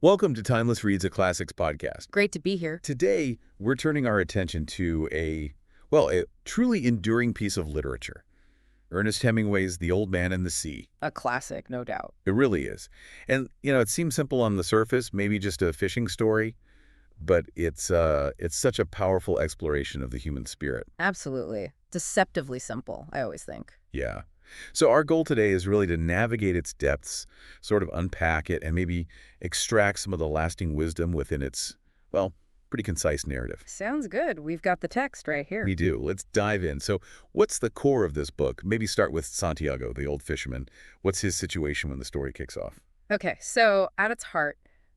Welcome to Timeless Reads, a Classics podcast. Great to be here. Today, we're turning our attention to a truly enduring piece of literature. Ernest Hemingway's The Old Man and the Sea. A classic, no doubt. It really is. And, it seems simple on the surface, maybe just a fishing story, but it's such a powerful exploration of the human spirit. Absolutely. Deceptively simple, I always think. Yeah. So our goal today is really to navigate its depths, sort of unpack it, and maybe extract some of the lasting wisdom within its, pretty concise narrative. Sounds good. We've got the text right here. We do. Let's dive in. So what's the core of this book? Maybe start with Santiago, the old fisherman. What's his situation when the story kicks off? Okay, so at its heart,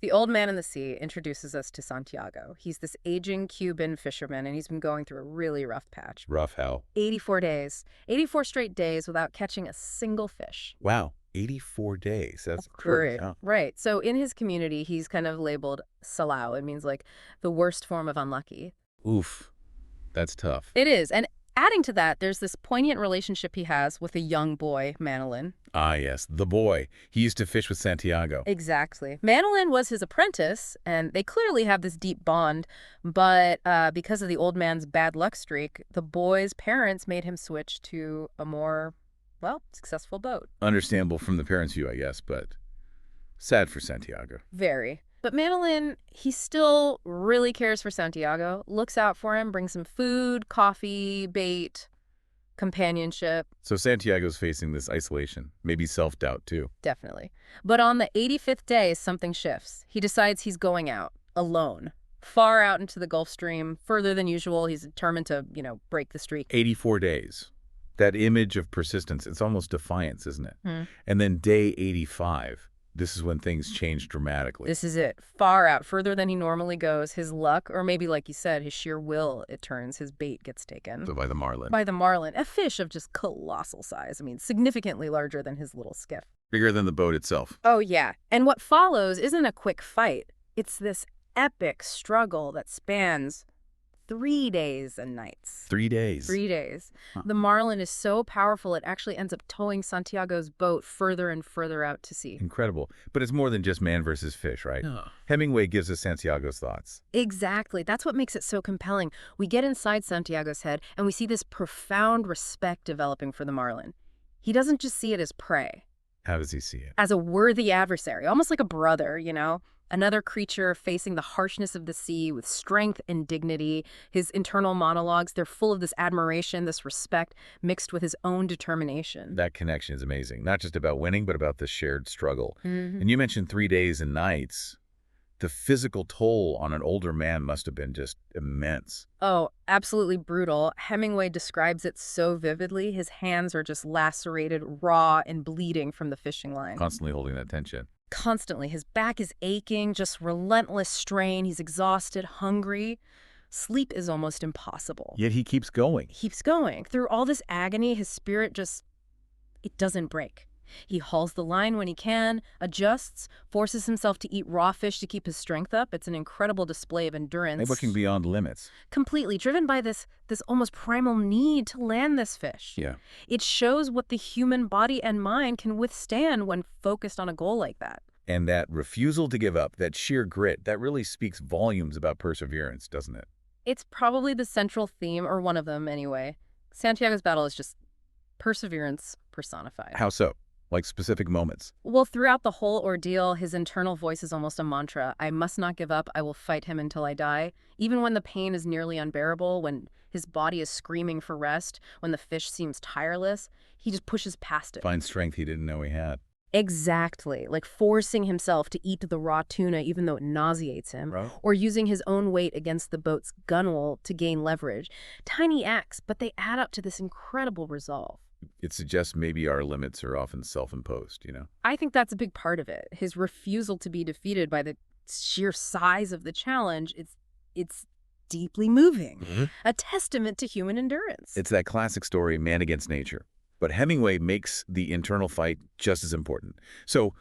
The Old Man and the Sea introduces us to Santiago. He's this aging Cuban fisherman, and he's been going through a really rough patch. Rough how? 84 days. 84 straight days without catching a single fish. Wow. 84 days. That's Great. huh? Right. So in his community, he's kind of labeled salao. It means like the worst form of unlucky. Oof. That's tough. It is. And adding to that, there's this poignant relationship he has with a young boy, Manolin. Ah, yes. The boy. He used to fish with Santiago. Exactly. Manolin was his apprentice, and they clearly have this deep bond, but because of the old man's bad luck streak, the boy's parents made him switch to a more, successful boat. Understandable from the parents' view, I guess, but sad for Santiago. Very. But Manolin, he still really cares for Santiago, looks out for him, brings him food, coffee, bait, companionship. So Santiago's facing this isolation, maybe self-doubt too. Definitely. But on the 85th day, something shifts. He decides he's going out, alone, far out into the Gulf Stream, further than usual. He's determined to, break the streak. 84 days. That image of persistence, it's almost defiance, isn't it? And then day 85, this is when things change dramatically. This is it. Far out, further than he normally goes. His luck, or maybe like you said, his sheer will, it turns. His bait gets taken. So by the marlin. By the marlin, a fish of just colossal size. I mean, significantly larger than his little skiff. Bigger than the boat itself. Oh, yeah. And what follows isn't a quick fight. It's this epic struggle that spans 3 days and nights. 3 days. 3 days. Huh. The marlin is so powerful, it actually ends up towing Santiago's boat further and further out to sea. Incredible. But it's more than just man versus fish, right? No. Hemingway gives us Santiago's thoughts. Exactly. That's what makes it so compelling. We get inside Santiago's head, and we see this profound respect developing for the marlin. He doesn't just see it as prey. How does he see it? As a worthy adversary, almost like a brother, Another creature facing the harshness of the sea with strength and dignity. His internal monologues, they're full of this admiration, this respect, mixed with his own determination. That connection is amazing. Not just about winning, but about the shared struggle. Mm-hmm. And you mentioned 3 days and nights. The physical toll on an older man must have been just immense. Oh, absolutely brutal. Hemingway describes it so vividly. His hands are just lacerated, raw, and bleeding from the fishing line. Constantly holding that tension. Constantly. His back is aching, just relentless strain. He's exhausted, hungry. Sleep is almost impossible. Yet he keeps going. Keeps going. Through all this agony, his spirit it doesn't break. He hauls the line when he can, adjusts, forces himself to eat raw fish to keep his strength up. It's an incredible display of endurance. They're looking beyond limits. Completely driven by this almost primal need to land this fish. Yeah. It shows what the human body and mind can withstand when focused on a goal like that. And that refusal to give up, that sheer grit, that really speaks volumes about perseverance, doesn't it? It's probably the central theme, or one of them anyway. Santiago's battle is just perseverance personified. How so? Like specific moments? Well, throughout the whole ordeal, his internal voice is almost a mantra. I must not give up. I will fight him until I die. Even when the pain is nearly unbearable, when his body is screaming for rest, when the fish seems tireless, he just pushes past it. Find strength he didn't know he had. Exactly. Like forcing himself to eat the raw tuna even though it nauseates him. Right. Or using his own weight against the boat's gunwale to gain leverage. Tiny acts, but they add up to this incredible resolve. It suggests maybe our limits are often self-imposed, I think that's a big part of it. His refusal to be defeated by the sheer size of the challenge, it's deeply moving. A testament to human endurance. It's that classic story, man against nature. But Hemingway makes the internal fight just as important. So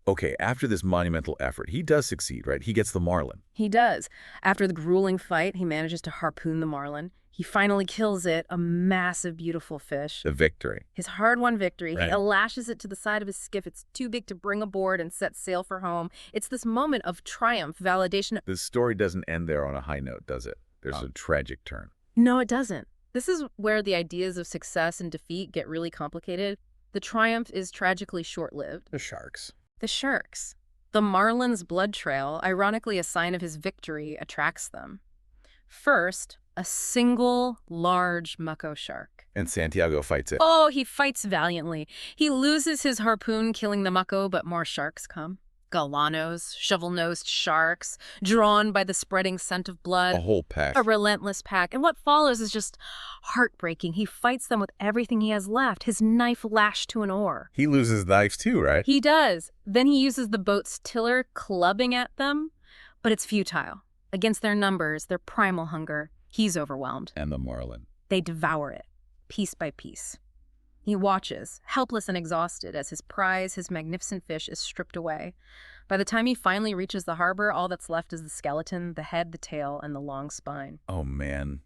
Okay, after this monumental effort, he does succeed, right? He gets the marlin. He does. After the grueling fight, he manages to harpoon the marlin. He finally kills it, a massive, beautiful fish. The victory. His hard-won victory. He Right. lashes it to the side of his skiff. It's too big to bring aboard and set sail for home. It's this moment of triumph, validation. This story doesn't end there on a high note, does it? There's a tragic turn. No, it doesn't. This is where the ideas of success and defeat get really complicated. The triumph is tragically short-lived. The sharks. The sharks. The marlin's blood trail, ironically a sign of his victory, attracts them. First, a single large mako shark. And Santiago fights it. Oh, he fights valiantly. He loses his harpoon, killing the mako, but more sharks come. Galanos, shovel-nosed sharks, drawn by the spreading scent of blood. A whole pack. A relentless pack. And what follows is just heartbreaking. He fights them with everything he has left, his knife lashed to an oar. He loses knives too, right? He does. Then he uses the boat's tiller, clubbing at them. But it's futile. Against their numbers, their primal hunger, he's overwhelmed. And the marlin. They devour it, piece by piece. He watches, helpless and exhausted, as his prize, his magnificent fish, is stripped away. By the time he finally reaches the harbor, all that's left is the skeleton, the head, the tail, and the long spine. Oh, man.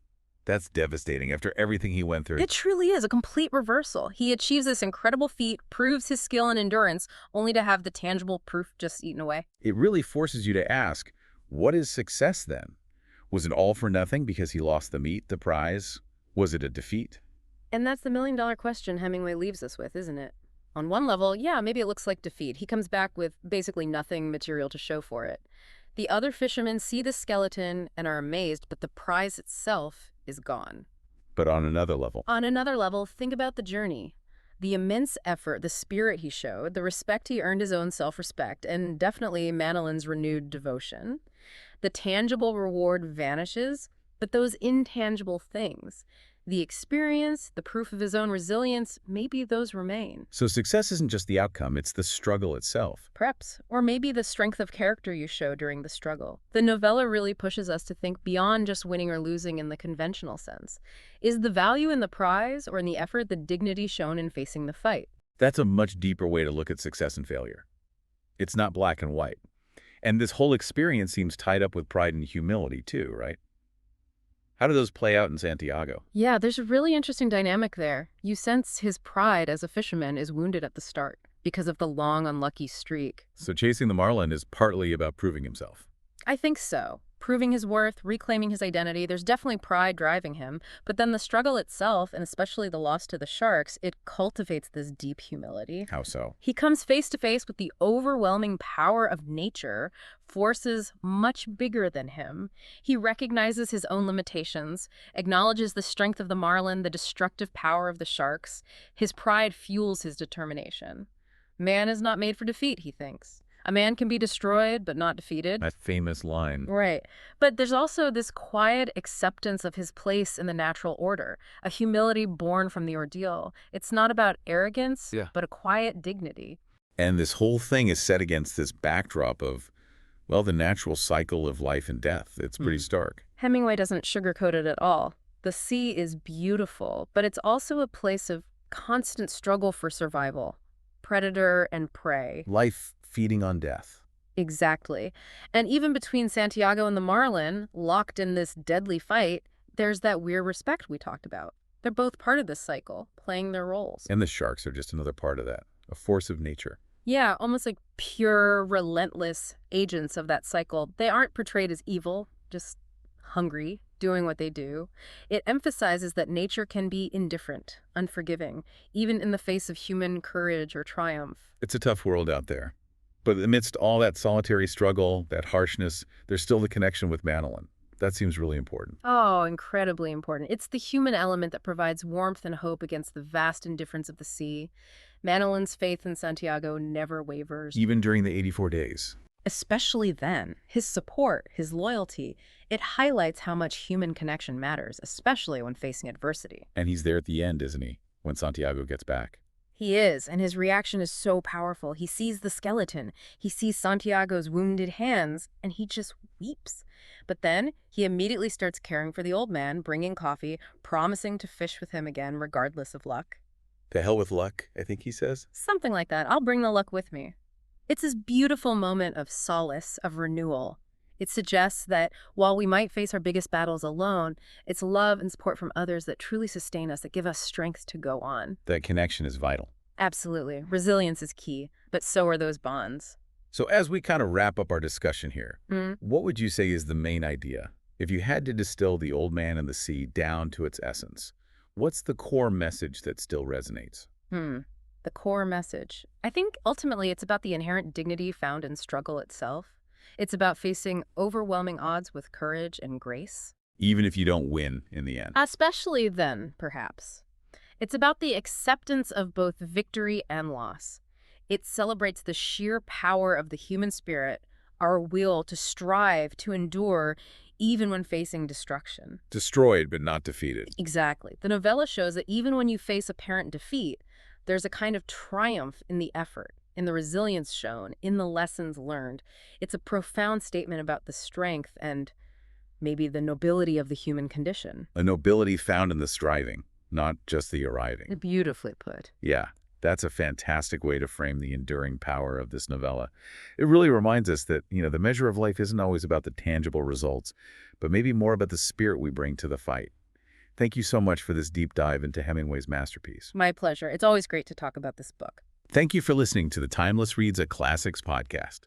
That's devastating after everything he went through. It truly is a complete reversal. He achieves this incredible feat, proves his skill and endurance, only to have the tangible proof just eaten away. It really forces you to ask, what is success then? Was it all for nothing because he lost the meat, the prize? Was it a defeat? And that's the million-dollar question Hemingway leaves us with, isn't it? On one level, yeah, maybe it looks like defeat. He comes back with basically nothing material to show for it. The other fishermen see the skeleton and are amazed, but the prize itself is gone. But on another level. On another level, think about the journey. The immense effort, the spirit he showed, the respect he earned his own self-respect, and definitely Manilin's renewed devotion. The tangible reward vanishes, but those intangible things, the experience, the proof of his own resilience, maybe those remain. So success isn't just the outcome, it's the struggle itself. Perhaps. Or maybe the strength of character you show during the struggle. The novella really pushes us to think beyond just winning or losing in the conventional sense. Is the value in the prize or in the effort, the dignity shown in facing the fight? That's a much deeper way to look at success and failure. It's not black and white. And this whole experience seems tied up with pride and humility too, right? How do those play out in Santiago? Yeah, there's a really interesting dynamic there. You sense his pride as a fisherman is wounded at the start because of the long, unlucky streak. So chasing the marlin is partly about proving himself. I think so. Proving his worth, reclaiming his identity, there's definitely pride driving him. But then the struggle itself, and especially the loss to the sharks, it cultivates this deep humility. How so? He comes face to face with the overwhelming power of nature, forces much bigger than him. He recognizes his own limitations, acknowledges the strength of the marlin, the destructive power of the sharks. His pride fuels his determination. Man is not made for defeat, he thinks. A man can be destroyed, but not defeated. That famous line. Right. But there's also this quiet acceptance of his place in the natural order, a humility born from the ordeal. It's not about arrogance, but a quiet dignity. And this whole thing is set against this backdrop of, well, the natural cycle of life and death. It's pretty stark. Hemingway doesn't sugarcoat it at all. The sea is beautiful, but it's also a place of constant struggle for survival. Predator and prey. Life feeding on death. Exactly. And even between Santiago and the marlin, locked in this deadly fight, there's that weird respect we talked about. They're both part of this cycle, playing their roles. And the sharks are just another part of that, a force of nature. Yeah, almost like pure, relentless agents of that cycle. They aren't portrayed as evil, just hungry, doing what they do. It emphasizes that nature can be indifferent, unforgiving, even in the face of human courage or triumph. It's a tough world out there. But amidst all that solitary struggle, that harshness, there's still the connection with Manilin. That seems really important. Oh, incredibly important. It's the human element that provides warmth and hope against the vast indifference of the sea. Manilin's faith in Santiago never wavers. Even during the 84 days. Especially then, his support, his loyalty, it highlights how much human connection matters, especially when facing adversity. And he's there at the end, isn't he, when Santiago gets back? He is, and his reaction is so powerful. He sees the skeleton, he sees Santiago's wounded hands, and he just weeps. But then he immediately starts caring for the old man, bringing coffee, promising to fish with him again regardless of luck. To hell with luck, I think he says. Something like that. I'll bring the luck with me. It's this beautiful moment of solace, of renewal. It suggests that while we might face our biggest battles alone, it's love and support from others that truly sustain us, that give us strength to go on. That connection is vital. Absolutely. Resilience is key, but so are those bonds. So as we kind of wrap up our discussion here, what would you say is the main idea? If you had to distill The Old Man and the Sea down to its essence, what's the core message that still resonates? Hmm. The core message. I think ultimately it's about the inherent dignity found in struggle itself. It's about facing overwhelming odds with courage and grace. Even if you don't win in the end. Especially then, perhaps. It's about the acceptance of both victory and loss. It celebrates the sheer power of the human spirit, our will to strive, to endure, even when facing destruction. Destroyed but not defeated. Exactly. The novella shows that even when you face apparent defeat, there's a kind of triumph in the effort, in the resilience shown, in the lessons learned. It's a profound statement about the strength and maybe the nobility of the human condition. A nobility found in the striving, not just the arriving. Beautifully put. Yeah, that's a fantastic way to frame the enduring power of this novella. It really reminds us that, the measure of life isn't always about the tangible results, but maybe more about the spirit we bring to the fight. Thank you so much for this deep dive into Hemingway's masterpiece. My pleasure. It's always great to talk about this book. Thank you for listening to the Timeless Reads a Classics podcast.